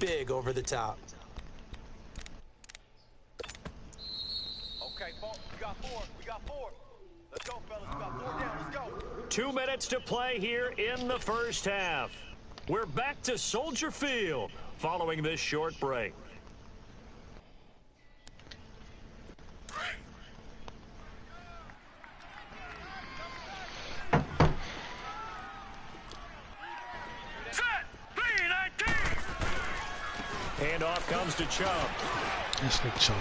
big over the top. Okay, we got four. We got four. Let's go, fellas. We got 4 down. Let's go. 2 minutes to play here in the first half. We're back to Soldier Field following this short break. Handoff comes to Chubb. Yes, Nick Chubb.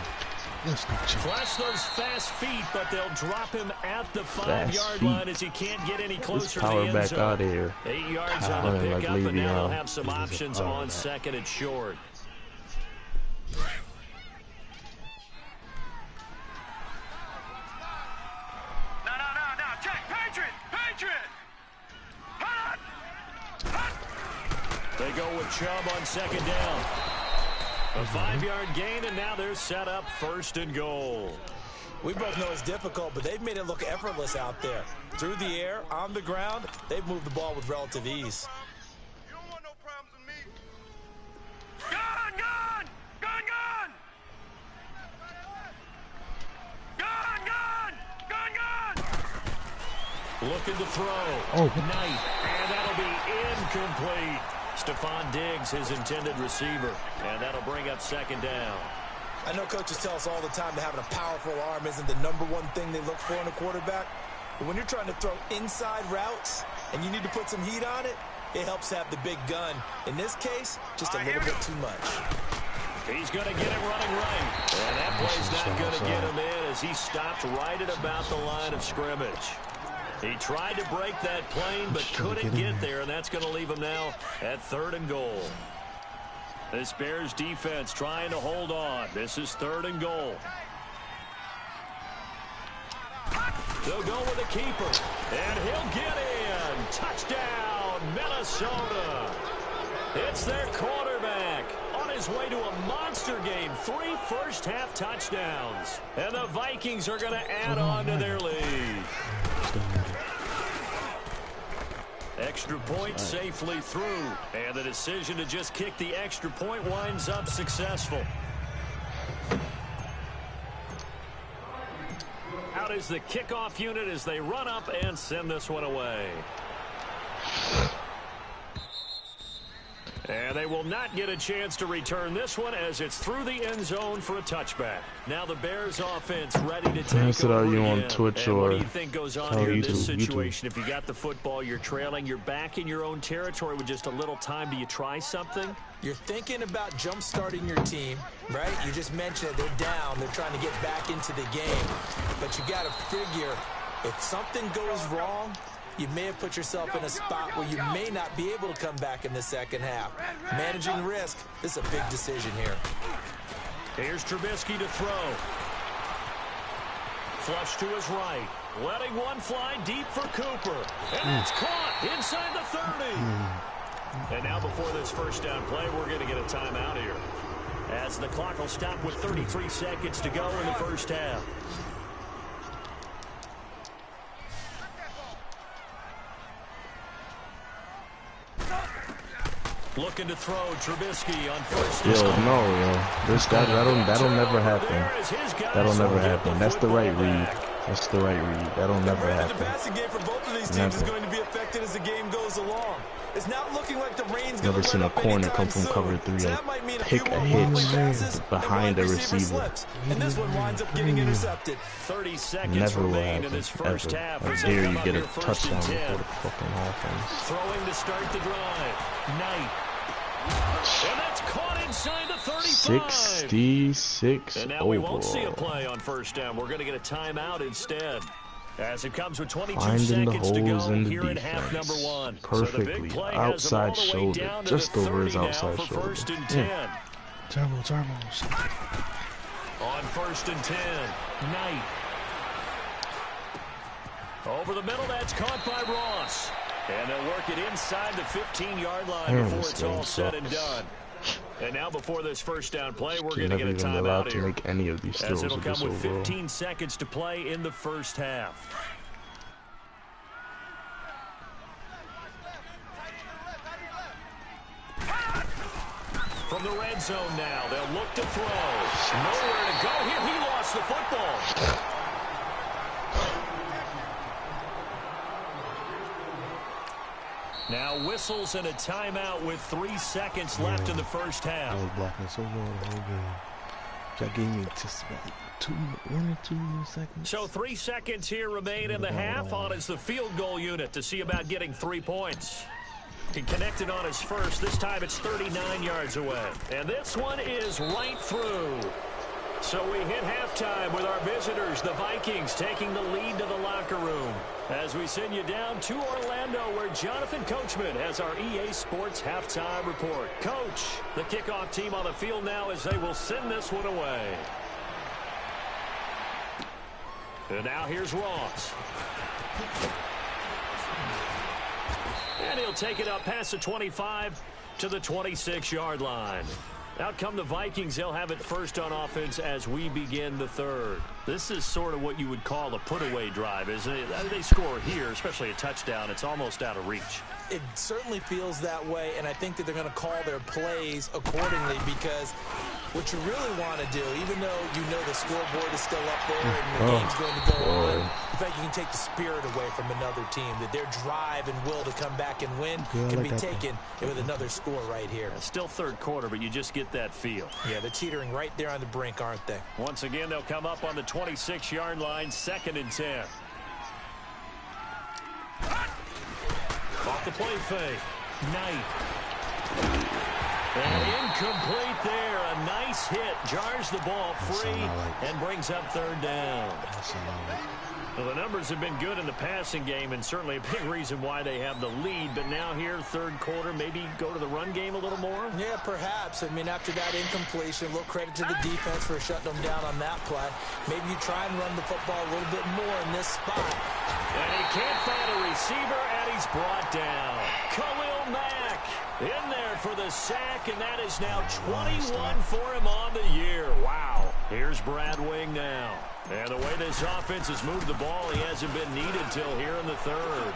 Yes, Nick Chubb. Flash those fast feet, but they'll drop him at the 5-yard line as he can't get any closer to the end zone. Out here. 8 yards on the pickup, and now they'll have some options on second and short. No. Check. Patriot. They go with Chubb on second down. A 5-yard gain, and now they're set up 1st and goal. We both know it's difficult, but they've made it look effortless out there. Through the air, on the ground, they've moved the ball with relative ease. You don't want no problems with me. Gun! Looking to throw. Knight, and that'll be incomplete. Stephon Diggs, his intended receiver, and that'll bring up 2nd down. I know coaches tell us all the time that having a powerful arm isn't the #1 thing they look for in a quarterback, but when you're trying to throw inside routes and you need to put some heat on it, it helps to have the big gun. In this case, just a little bit too much. He's going to get it running right, and that play's not going to get him in as he stopped right at about the line of scrimmage. He tried to break that plane, but couldn't get there, and that's going to leave him now at 3rd and goal. This Bears defense trying to hold on. This is 3rd and goal. They'll go with the keeper, and he'll get in. Touchdown, Minnesota. It's their quarterback on his way to a monster game. 3 first-half touchdowns, and the Vikings are going to add on to their lead. Extra point safely through, and the decision to just kick the extra point winds up successful. Out is the kickoff unit as they run up and send this one away. And they will not get a chance to return this one as it's through the end zone for a touchback. Now the Bears offense ready to take over you again. on Twitch and or what do you think goes on here in this YouTube? situation? If you got the football, you're trailing, you're back in your own territory with just a little time. Do you try something? You're thinking about jump-starting your team, right? You just mentioned it. They're down. They're trying to get back into the game. But you got to figure if something goes wrong, you may have put yourself in a spot where you may not be able to come back in the second half. Managing risk, this is a big decision here. Here's Trubisky to throw. Flush to his right. Letting one fly deep for Cooper. And it's caught inside the 30. And now before this first down play, we're going to get a timeout here, as the clock will stop with 33 seconds to go in the first half. Looking to throw Trubisky on first down. That'll never happen. That'll never happen. That's the right read. That's the right read. That'll never happen. The passing game for both of these teams is going to be affected as the game goes along. It's not looking like the rain's going to Never seen a corner come from cover 3 and pick a hit behind a receiver. And this one winds up getting intercepted. 30 seconds Never will remain in happen, this first ever. half. How dare you get a touchdown before the fucking offense. Throwing to start the drive. Knight. And that's caught inside the 35. 66 And now we won't see a play on first down. We're going to get a timeout instead, as it comes with 22 seconds to go here in half number 1. Perfectly. So the big play Outside has them all the way shoulder. down to Just the over his 30 outside now for shoulder. first and 10. Turbos. On first and 10, Knight. Over the middle, that's caught by Ross. And they'll work it inside the 15-yard line before it's all said and done. And now before this first down play, we're going to get a timeout here, make any of these as it'll come with 15 seconds to play in the first half. From from the red zone now. They'll look to throw. Nowhere to go here. He lost the football. Now whistles and a timeout with 3 seconds left in the first half. I was blocking so well the whole game. That gave me just about 1 or 2 seconds. So 3 seconds here remain in the half. On is the field goal unit to see about getting 3 points. He connected on his first. This time it's 39 yards away. And this one is right through. So we hit halftime with our visitors, the Vikings, taking the lead to the locker room. As we send you down to Orlando, where Jonathan Coachman has our EA Sports halftime report. Coach, the kickoff team on the field now as they will send this one away. And now here's Ross. And he'll take it up past the 25 to the 26-yard line. Out come the Vikings. They'll have it first on offense as we begin the third. This is sort of what you would call a put-away drive, isn't it? They score here, especially a touchdown. It's almost out of reach. It certainly feels that way, and I think that they're going to call their plays accordingly, because what you really want to do, even though you know the scoreboard is still up there and the game's going to go on, in fact, you can take the spirit away from another team, that their drive and will to come back and win can be taken with another score right here. It's still third quarter, but you just get that feel. Yeah, they're teetering right there on the brink, aren't they? Once again, they'll come up on the 26-yard line, 2nd and 10. Off the play fake. Knight. And incomplete there. A nice hit. Jars the ball free and brings up 3rd down. Well, the numbers have been good in the passing game, and certainly a big reason why they have the lead. But now here, 3rd quarter, maybe go to the run game a little more? Yeah, perhaps. I mean, after that incompletion, a little credit to the defense for shutting them down on that play. Maybe you try and run the football a little bit more in this spot. And he can't find a receiver, and he's brought down. Khalil Mack in there for the sack, and that is now 21 for him on the year. Wow. Here's Brad Wing now. And the way this offense has moved the ball, he hasn't been needed till here in the 3rd.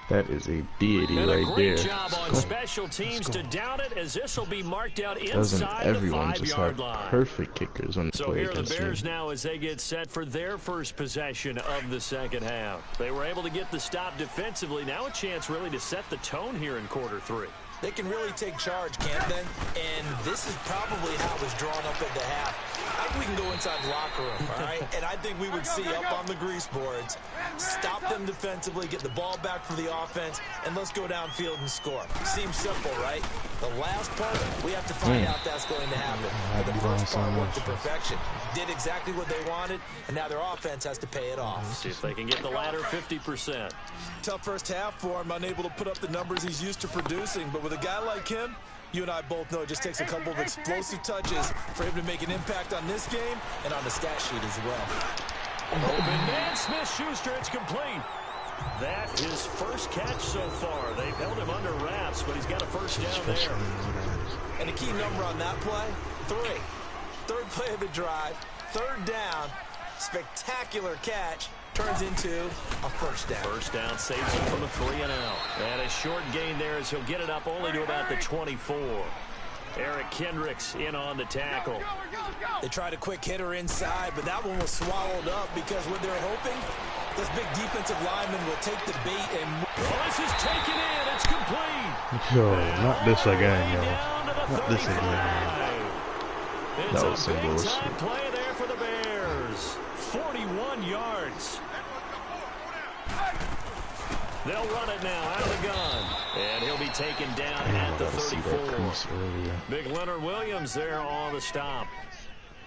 That is a deity right there. And a great job on special teams to down it, as this will be marked out inside the 5-yard line. Perfect kickers on the so play. Here are the Bears now as they get set for their first possession of the second half. They were able to get the stop defensively. Now a chance really to set the tone here in quarter 3. They can really take charge, can't they? And this is probably how it was drawn up at the half. I think we can go inside the locker room, all right? And I think we would see up on the grease boards, stop them defensively, get the ball back for the offense, and let's go downfield and score. Seems simple, right? The last part, we have to find out that's going to happen. But the first part worked to perfection. Did exactly what they wanted, and now their offense has to pay it off. See if they can get the latter 50%. Tough first half for him, unable to put up the numbers he's used to producing, but with a guy like him, you and I both know it just takes a couple of explosive touches for him to make an impact on this game and on the stat sheet as well. Open man, Smith-Schuster, it's complete. That is first catch so far. They've held him under wraps, but he's got a first down there. And a key number on that play, 3. 3rd play of the drive, 3rd down, spectacular catch. Turns into a first down. First down saves him from a 3-and-out. And a short gain there as he'll get it up only to about the 24. Eric Kendricks in on the tackle. They tried a quick hitter inside, but that one was swallowed up because what they're hoping, this big defensive lineman will take the bait and... Oh, this is taken in. It's complete. Yo, not this again, yo. Not this again. It's a big-time play there for the Bears. 41 yards. They'll run it now out of the gun. And he'll be taken down at the 34. Big Leonard Williams there on the stop.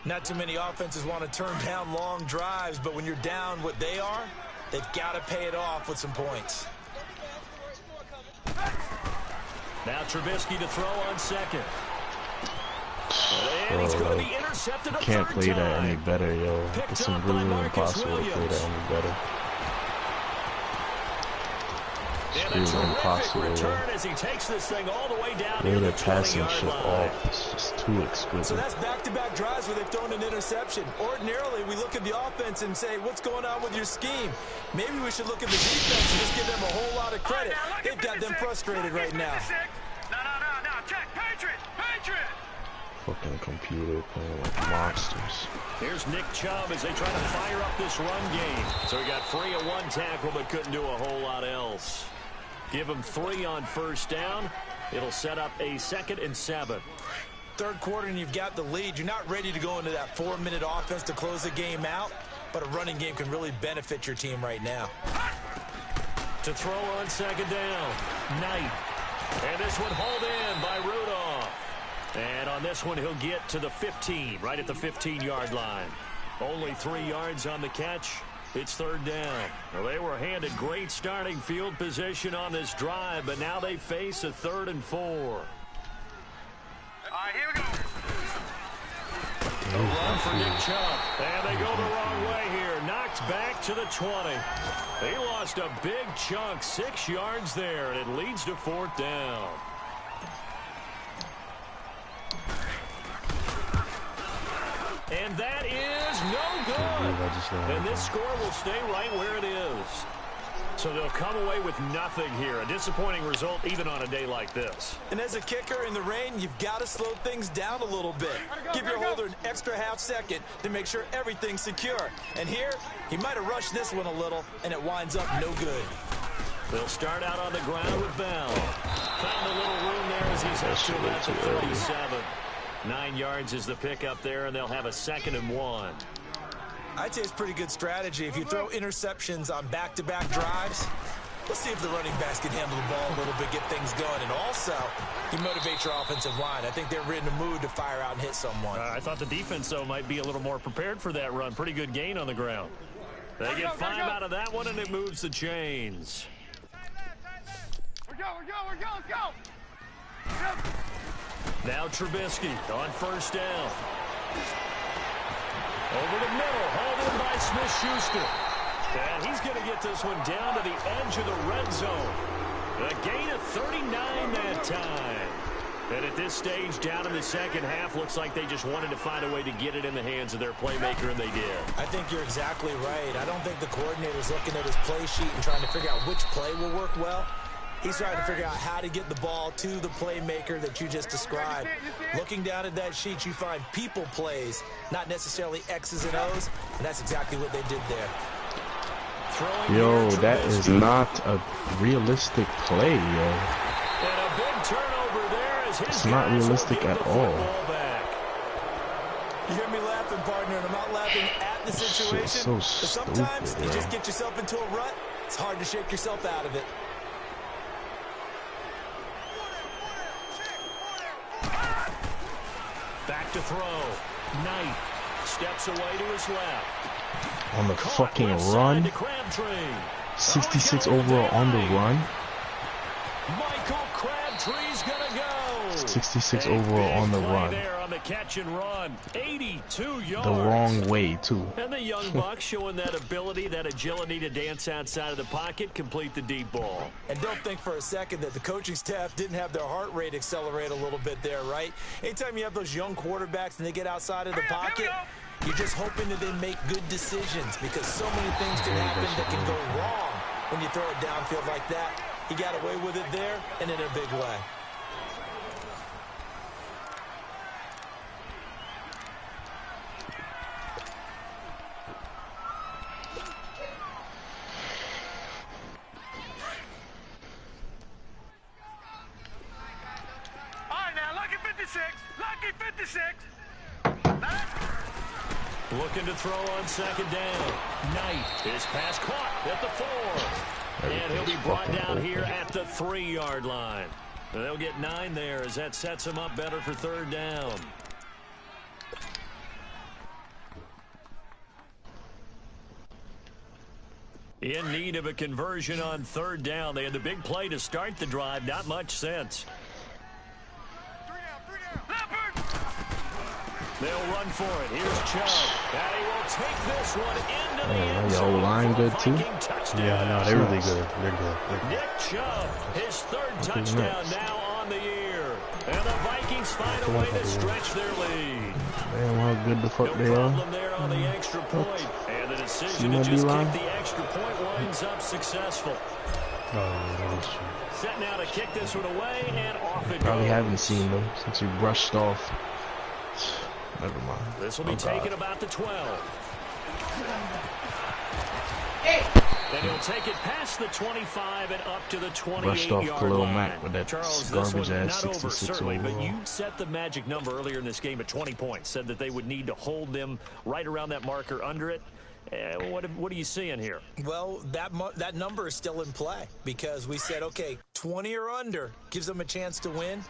Not too many offenses want to turn down long drives, but when you're down what they are, they've got to pay it off with some points. Now Trubisky to throw on 2nd. And he's going to be intercepted a can't third play time. that any better, yo. It's really impossible to play that any better. And a terrific return as he takes this thing all the way down to the 20-yard line. It's just too exquisite. So that's back-to-back drives where they've thrown an interception. Ordinarily, we look at the offense and say, what's going on with your scheme? Maybe we should look at the defense and just give them a whole lot of credit. They've got them frustrated right now. No, check. Patriot! Fucking computer playing like monsters. Here's Nick Chubb as they try to fire up this run game. So he got free of one tackle but couldn't do a whole lot else. Give him 3 on first down. It'll set up a 2nd and 7. Third quarter and you've got the lead. You're not ready to go into that 4-minute offense to close the game out, but a running game can really benefit your team right now. To throw on 2nd down, Knight. And this one hauled in by Rudolph. And on this one, he'll get to the 15, right at the 15-yard line. Only 3 yards on the catch. It's 3rd down. Well, they were handed great starting field position on this drive, but now they face a 3rd and 4. All right, here we go. A run for Nick Chubb. And they go the wrong way here. Knocked back to the 20. They lost a big chunk, 6 yards there, and it leads to 4th down. And that is no good. And this score will stay right where it is. So they'll come away with nothing here. A disappointing result even on a day like this. And as a kicker in the rain, you've got to slow things down a little bit. Give your holder an extra half second to make sure everything's secure. And here, he might have rushed this one a little, and it winds up no good. They'll start out on the ground with Bell. Found a little room there as he's up to about the 37. 9 yards is the pickup there, and they'll have a 2nd and 1. I'd say it's pretty good strategy. If you throw interceptions on back-to-back drives, let's see if the running backs can handle the ball a little bit, get things going. And also, you motivate your offensive line. I think they're in the mood to fire out and hit someone. I thought the defense, though, might be a little more prepared for that run. Pretty good gain on the ground. They get 5 out of that one, and it moves the chains. We're go, let's go. Now Trubisky on first down. Over the middle, hauled in by Smith-Schuster. And he's going to get this one down to the edge of the red zone. A gain of 39 that time. And at this stage, down in the second half, looks like they just wanted to find a way to get it in the hands of their playmaker, and they did. I think you're exactly right. I don't think the coordinator's looking at his play sheet and trying to figure out which play will work well. He's trying to figure out how to get the ball to the playmaker that you just described. Looking down at that sheet, you find people plays, not necessarily X's and O's, and that's exactly what they did there. Yo, that is not a realistic play, yo. And a big turnover there as his it's not realistic at all. You hear me laughing, partner, and I'm not laughing at the situation. So but sometimes stupid, you just get yourself into a rut. It's hard to shake yourself out of it. Back to throw. Knight steps away to his left. On the fucking run. 66 overall on the run. Michael Crabtree's gonna go. 66 overall on the run. There on the catch and run. 82 yards. The wrong way, too. And the young buck showing that ability, that agility to dance outside of the pocket, complete the deep ball. And don't think for a second that the coaching staff didn't have their heart rate accelerate a little bit there, right? Anytime you have those young quarterbacks and they get outside of the pocket, you're just hoping that they make good decisions because so many things can happen that can go wrong when you throw it downfield like that. He got away with it there and in a big way. Lucky 56. Looking to throw on second down. Knight. His pass caught at the 4. And he'll be brought down here at the 3-yard line. They'll get 9 there as that sets him up better for third down. In need of a conversion on third down. They had the big play to start the drive. Not much sense. They'll run for it. Here's Chubb. And he will take this one into the end Your zone. whole line good too? Yeah, no, they're really good. They're good. Nick Chubb, his third touchdown now on the year. And the Vikings find a way to stretch their lead. Damn, how good the fuck No they are. problem there on the extra point. And the decision to just kick the extra point winds up successful. Oh, that is true. Set now to kick this one away, and off it Probably goes. haven't seen them since we brushed off. Never mind. This will be taken about the 12. And he'll take it past the 25 and up to the 28-yard off Khalil line. Mack with that Charles, garbage this one ass not over, 66 certainly, but overall. you set the magic number earlier in this game at 20 points. Said that they would need to hold them right around that marker under it. What are you seeing here? Well, that number is still in play because we said, okay, 20 or under gives them a chance to win.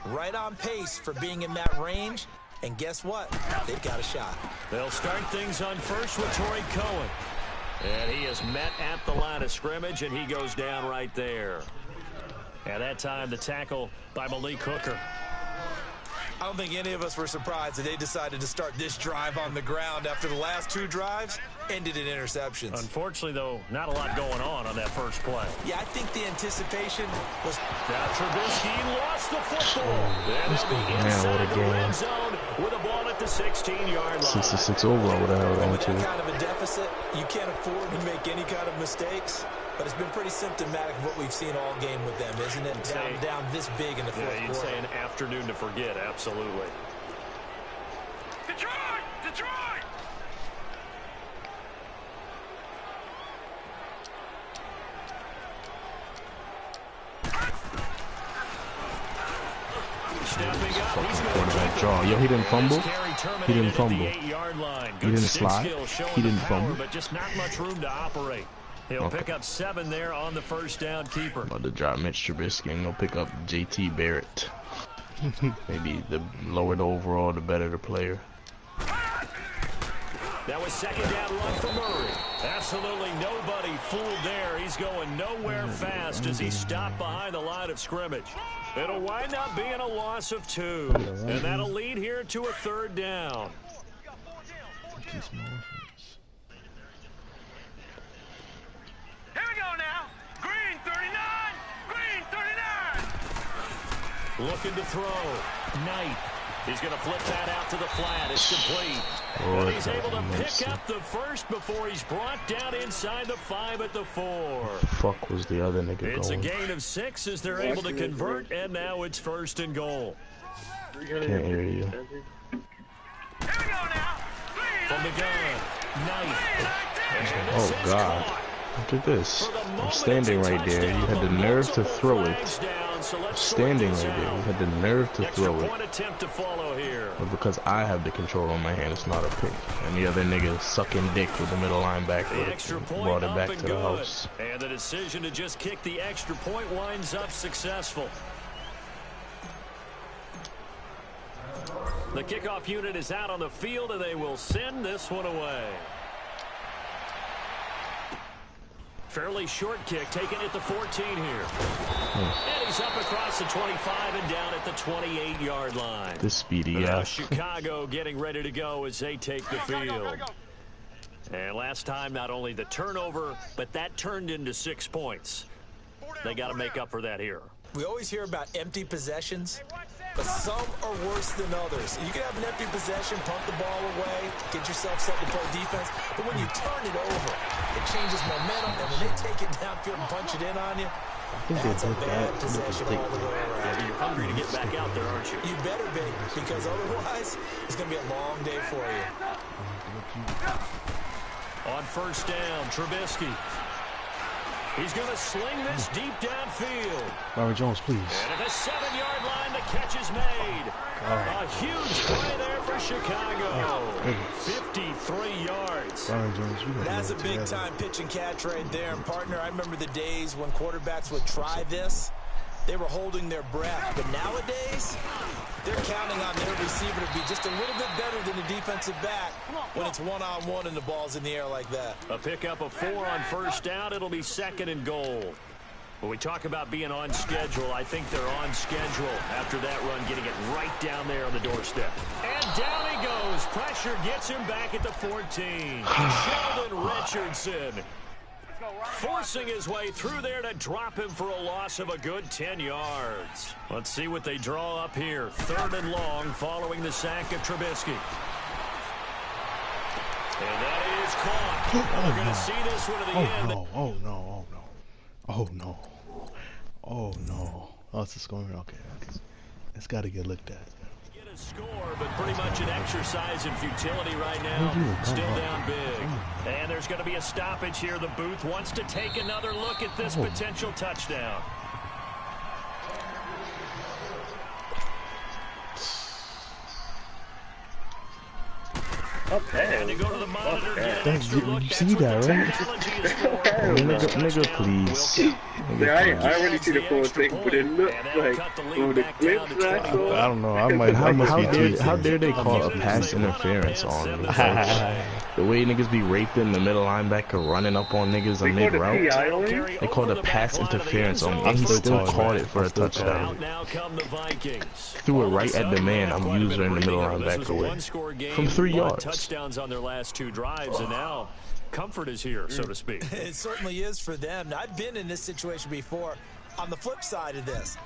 Right on pace for being in that range. And guess what? They've got a shot. They'll start things on first with Torrey Cohen. And he is met at the line of scrimmage, and he goes down right there. At that time, the tackle by Malik Hooker. I don't think any of us were surprised that they decided to start this drive on the ground after the last two drives ended in interceptions. Unfortunately, though, not a lot going on that first play. Yeah, I think the anticipation was... Now Trubisky lost the football. Then Let's they'll go. be Man, inside what a the game. red zone with a ball at the 16-yard line. 66 overall would have held on With to that it. kind of a deficit, you can't afford to make any kind of mistakes. But it's been pretty symptomatic of what we've seen all game with them, isn't it? Down this big in the fourth Yeah, you'd quarter. say an afternoon to forget, absolutely. Detroit! Detroit! Stepping up, he's going Quarterback draw. Yo, he didn't fumble. He didn't fumble. He didn't slide. He didn't fumble. But just not much room to operate. He'll pick up 7 there on the first down keeper. About to drop Mitch Trubisky and go pick up JT Barrett. Maybe the lower the overall, the better the player. That was second down run for Murray. Absolutely nobody fooled there. He's going nowhere fast as he stopped behind the line of scrimmage. It'll wind up being a loss of 2. And that'll lead here to a third down. Here we go now. Green 39. Green 39. Looking to throw. Knight. He's going to flip that out to the flat. It's complete. And he's able to pick up the first before he's brought down inside the 5 at the 4. Fuck was the other nigga It's a going? gain of 6 as they're able to convert, and now it's first and goal. Can't hear you. Here we go now. From the gun, Knight. Oh God. Look at this. I'm standing right there. You had the nerve to throw it. Standing right there. You had the nerve to throw it. Attempt to follow here. But because I have the control on my hand, it's not a pick. And the other nigga sucking dick with the middle The linebacker extra point brought it up back and to the good. house. And the decision to just kick the extra point winds up successful. The kickoff unit is out on the field, and they will send this one away. Fairly short kick taken at the 14 here. And he's up across the 25 and down at the 28-yard line. This speedy Now guy. Chicago getting ready to go as they take the field. And last time, not only the turnover, but that turned into 6 points. They got to make up for that here. We always hear about empty possessions, but some are worse than others. You can have an empty possession, punt the ball away, get yourself set to play defense, but when you turn it over, it changes momentum, and when they take it downfield and punch it in on you, that's a bad possession all the way around. You're hungry to get back out there, aren't you? You better be, because otherwise, it's going to be a long day for you. On first down, Trubisky. He's going to sling this deep downfield. Byron Jones, please. And at the 7-yard line, the catch is made. A huge play there for Chicago. 53 yards. Byron Jones, you gotta That's a get it together. big-time pitch and catch right there. And, partner, I remember the days when quarterbacks would try this. They were holding their breath. But nowadays, they're counting on their receiver to be just a little bit better than the defensive back when it's one-on-one and the ball's in the air like that. A pickup of 4 on first down. It'll be second and goal. When we talk about being on schedule, I think they're on schedule after that run, getting it right down there on the doorstep. And down he goes. Pressure gets him back at the 14. Sheldon Richardson forcing his way through there to drop him for a loss of a good 10 yards. Let's see what they draw up here. 3rd and long following the sack of Trubisky. And that is caught. We're going to see this one to the end. No. Oh, no. Oh, no. Oh, no. Oh, it's a score. Okay. It's got to get looked at. Get a score, but pretty much an exercise in futility right now. Still down big. And there's going to be a stoppage here. The booth wants to take another look at this potential touchdown. Okay. And to go to the monitor, get an That's, extra look. you That's see what that, the right? technology is for. Nigga, please. I already see the full thing, but it looks like from the clips that I saw. I don't know. I might. How must be tweaking. How dare they call a pass interference on me? The way niggas be raping the middle linebacker, running up on niggas on mid route. They called a pass interference on me, and he still called it for a touchdown. Now come the Vikings. Threw it right at the man I'm using in the middle linebacker with. From 3 yards. Touchdowns on their last 2 drives, and now comfort is here, so to speak. It certainly is for them. Now, I've been in this situation before on the flip side of this.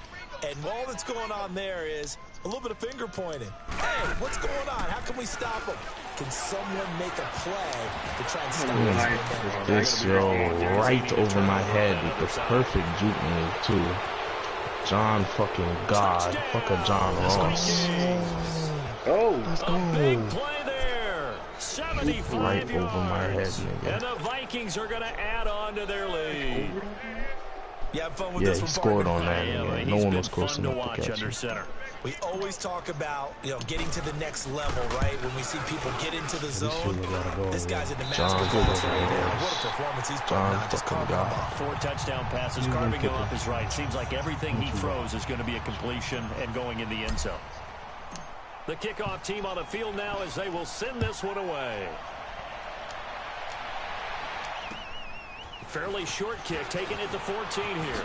And all that's going on there is a little bit of finger pointing. Hey, what's going on? How can we stop them? Can someone make a play to try and stop This, right over my head with the perfect juke move, too. John fucking God. Fuck a John Ross. Oh, Let's go. Big play there. 75 Right over yards. my head, nigga. And the Vikings are going to add on to their lead. You have fun with Yeah, this he one, scored partner? on that. Yeah, Nigga. he's No one been was close fun to enough to watch catch under him. center. We always talk about, getting to the next level, right? When we see people get into the zone, this guy's in the master class right now. What a performance he's putting on, just carving them off. 4 touchdown passes, carving him off is right. Seems like everything he throws is going to be a completion and going in the end zone. The kickoff team on the field now as they will send this one away. Fairly short kick, taken at the 14 here.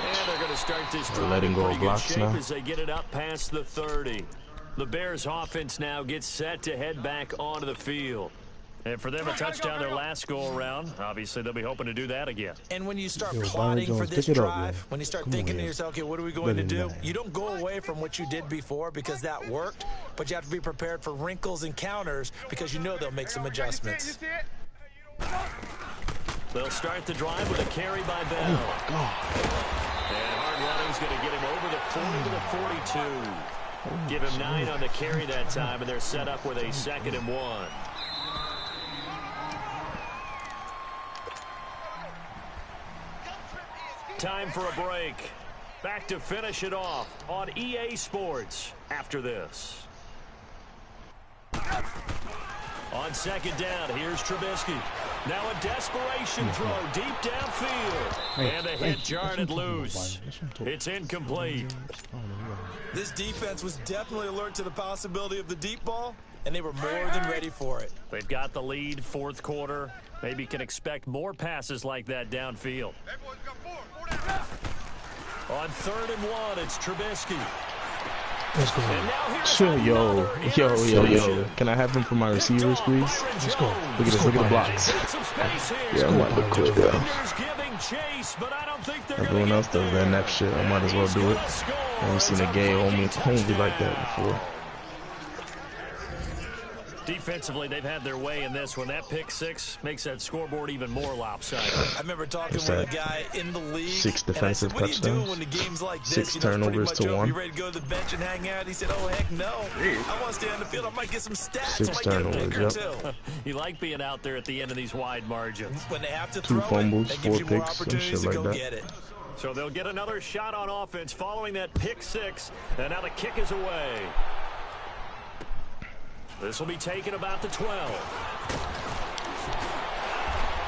And they're going to start this drive letting in go of pretty good blocks shape now. as they get it up past the 30. The Bears offense now gets set to head back onto the field. And for them, a touchdown their last go-around. Obviously, they'll be hoping to do that again. And when you start Yo, plotting Byron for Jones, this pick it up, drive, man. when you start Come on thinking to here. yourself, okay, what are we going to do? Better than You don't go away from what you did before because that worked, but you have to be prepared for wrinkles and counters because you know they'll make some adjustments. They'll start the drive with a carry by Bell. And hard running's going to get him over the 40 to the 42. Give him 9 on the carry that time, and they're set up with a 2nd and 1. Time for a break. Back to finish it off on EA Sports after this. On 2nd down, here's Trubisky. Now a desperation throw deep downfield. And the hit jarred it loose. It's incomplete. This defense was definitely alert to the possibility of the deep ball, and they were more than ready for it. They've got the lead, 4th quarter. Maybe can expect more passes like that downfield. On 3rd and 1, it's Trubisky. Let's go. And now here's Sure, another yo. interception. Can I have him for my receivers, please? Let's go. Look at this, look at the blocks. Yeah, I'm about to quit that. Everyone else does that nap shit. I might as well do it. I haven't seen a gay homie like that before. Defensively, they've had their way in this one. That pick 6 makes that scoreboard even more lopsided. I remember talking What's with that? a guy in the league. 6 and I said, defensive what do you do touchdowns. when the game's like this? 6 You know, it's pretty turnovers much to over. 1. You ready to go to the bench and hang out? He said, oh, heck no. I want to stay on the field. I might get some stats. 6 I might get a turnovers, pick or yep. two. You like being out there at the end of these wide margins. When they have to 2 throw fumbles, it, that 4 gives you more picks, and opportunities shit to like go that. get it. So they'll get another shot on offense following that pick 6. And now the kick is away. This will be taken about the 12.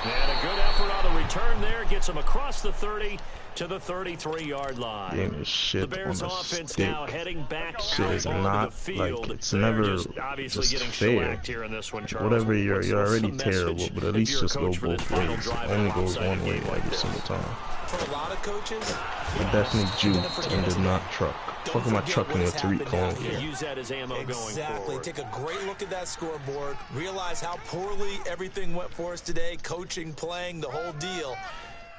And a good effort on the return there. Gets him across the 30 to the 33-yard line. Game is shit The Bears on a offense stick. now heading back Shit is onto not the field. like it's They're never just obviously just getting fair. shellacked here in this one, Charles. Whatever, you're What's already the message terrible, but at if least you're a just go coach for this both final ways. It drive only of goes lopsided one way game like every this? single time. for a lot of coaches, I definitely juked and did not truck. Fucking my truck in there to Tariq Yeah, use that as ammo going forward. Exactly. Take a great look at that scoreboard. Realize how poorly everything went for us today. Coaching, playing, the whole deal.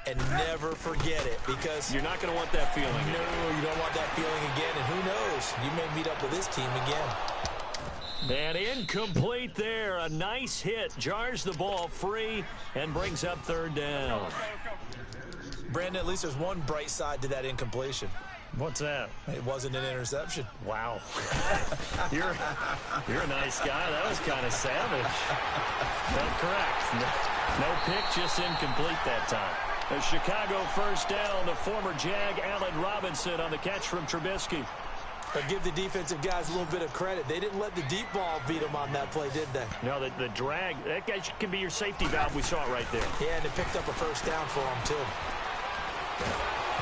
And never forget it, because you're not going to want that feeling. No, you don't want that feeling again. And who knows? You may meet up with this team again. And incomplete there. A nice hit. Jars the ball free and brings up third down. Brandon, at least there's one bright side to that incompletion. What's that? It wasn't an interception. Wow. You're a nice guy. That was kind of savage. But correct. No pick, just incomplete that time. A Chicago first down to former Jag Allen Robinson on the catch from Trubisky. But give the defensive guys a little bit of credit. They didn't let the deep ball beat them on that play, did they? No, the drag, that guy can be your safety valve. We saw it right there. Yeah, and it picked up a first down for them, too.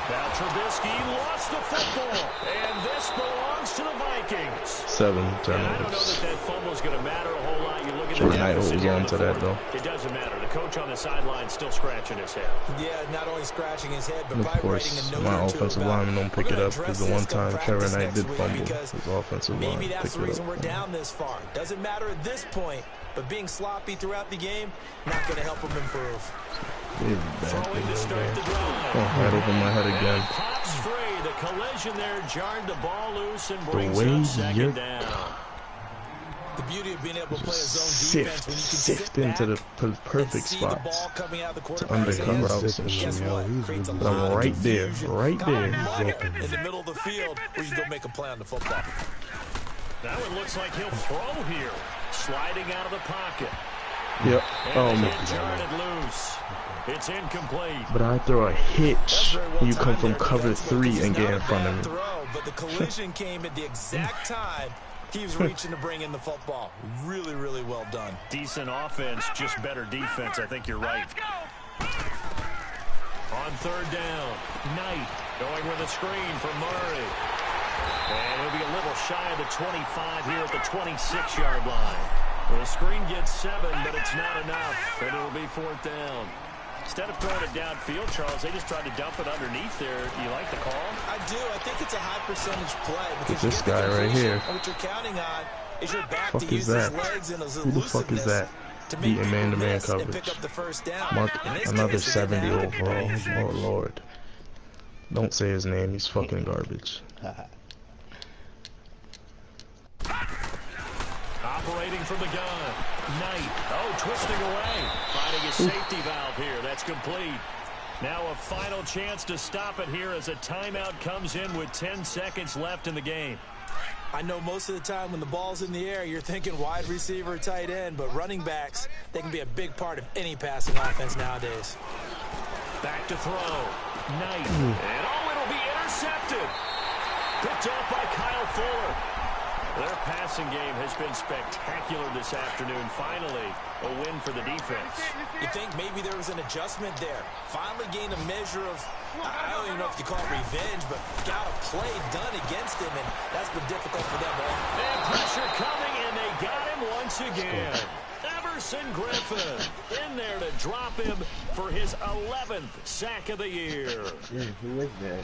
Now Trubisky lost the football, and this belongs to the Vikings. 7 turnovers. And I don't know that fumble's going to matter a whole lot. You look at the Knight holds on to that, though. It doesn't matter. The coach on the sideline still scratching his head. Yeah, not only scratching his head, but and of course, my offensive lineman don't pick it up because the one time Trevor Knight did fumble, his offensive line maybe that's the reason we're up. down this far. Doesn't matter at this point, but being sloppy throughout the game, not going to help him improve. Throwing to start the drive. Oh, right over my head again. Pops free. The collision there jarred the ball loose and brings up second down. The beauty of being able to play a zone defense when you can sift into the perfect spots to undercut routes and shit. But I'm right there, right there. In the middle of the field where you go make a play on the football. That one looks like he'll throw here. Sliding out of the pocket. Yep. Loose. It's incomplete. But I throw a hitch when you come from cover 3 and get in front of me. But the collision came at the exact time he was reaching to bring in the football. Really, really well done. Decent offense, just better defense. I think you're right. On third down, Knight going with a screen for Murray. And he'll be a little shy of the 25 here at the 26-yard line. Well, the screen gets 7, but it's not enough, and it'll be fourth down. Instead of throwing it downfield, Charles, they just tried to dump it underneath there. Do you like the call? I do. I think it's a high percentage play. Because this guy right here. What you're counting on is your back to use his legs and his elusiveness. Who the fuck is that? Beating man-to-man coverage. Mark another 70 overall. Oh, Lord. Don't say his name. He's fucking garbage. Operating from the gun. Knight. Oh, twisting away. Finding a safety valve here. That's complete. Now a final chance to stop it here as a timeout comes in with 10 seconds left in the game. I know most of the time when the ball's in the air, you're thinking wide receiver, tight end, but running backs, they can be a big part of any passing offense nowadays. Back to throw. Knight. And oh, it'll be intercepted. Picked off by Kyle Fuller. Their passing game has been spectacular this afternoon. Finally, a win for the defense. You think maybe there was an adjustment there. Finally gained a measure of, I don't even know if you call it revenge, but got a play done against him, and that's been difficult for them all. And pressure coming, and they got him once again. Everson Griffin in there to drop him for his 11th sack of the year. Who is that?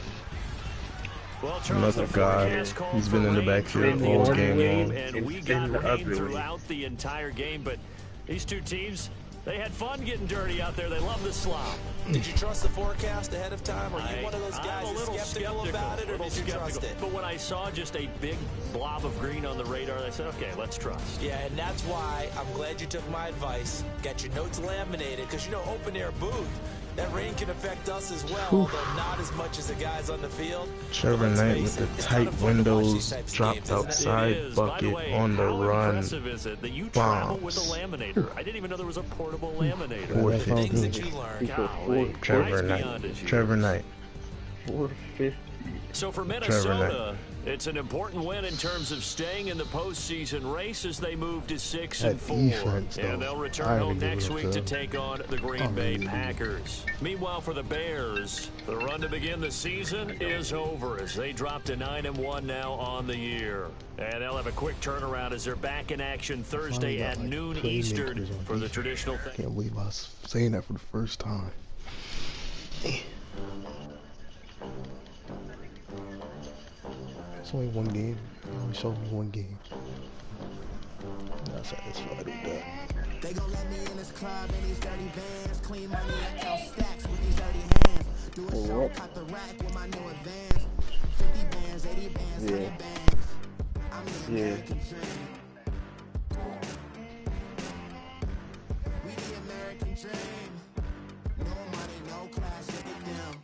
Well, Charles, another guy. He's been in the backfield all game long. And we got rain throughout the entire game, but these two teams, they had fun getting dirty out there. They love the slop. Did you trust the forecast ahead of time? Or are you one of those guys that's skeptical about it, or did you trust it? But when I saw just a big blob of green on the radar, I said, okay, let's trust. Yeah, and that's why I'm glad you took my advice. Got your notes laminated, because, you know, open-air booth, that rain can affect us as well, although not as much as the guys on the field. Trevor Knight with the tight windows, dropped outside bucket on the run. Bombs. I didn't even know there was a portable laminator. 450. Trevor Knight. Trevor Knight. 450. So for Minnesota, it's an important win in terms of staying in the postseason race as they move to 6-4. And they'll return home next week to take on the Green Bay Packers. Meanwhile, for the Bears, the run to begin the season is over as they drop to 9-1 now on the year. And they'll have a quick turnaround as they're back in action Thursday at noon Eastern for the traditional. Can't believe I was saying that for the first time. It's only one game. You only showed me one game. I'm not satisfied with that. They gon' let me in this club in these dirty vans. Clean money, I count stacks with these dirty hands. Do a show, cut the rack with my new advance. 50 bands, 80 bands, 100 bands. I'm the American dream. We the American dream. No money, no class, look at them.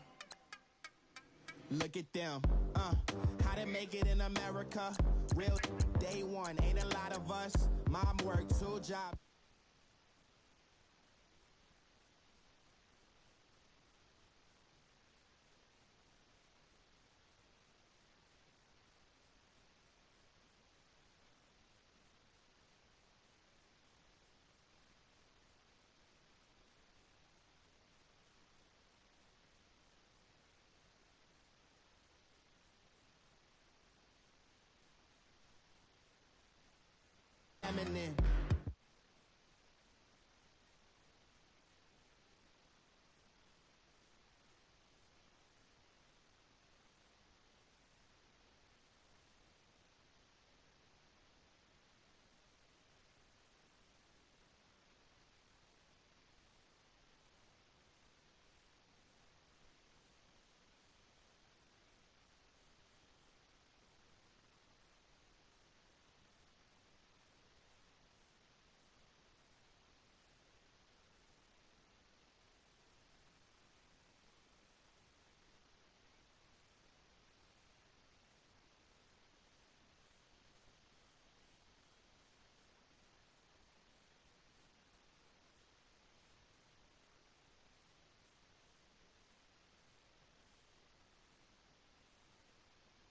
Look at them, how to make it in America. Real day one, ain't a lot of us. Mom worked 2 jobs. Eminem.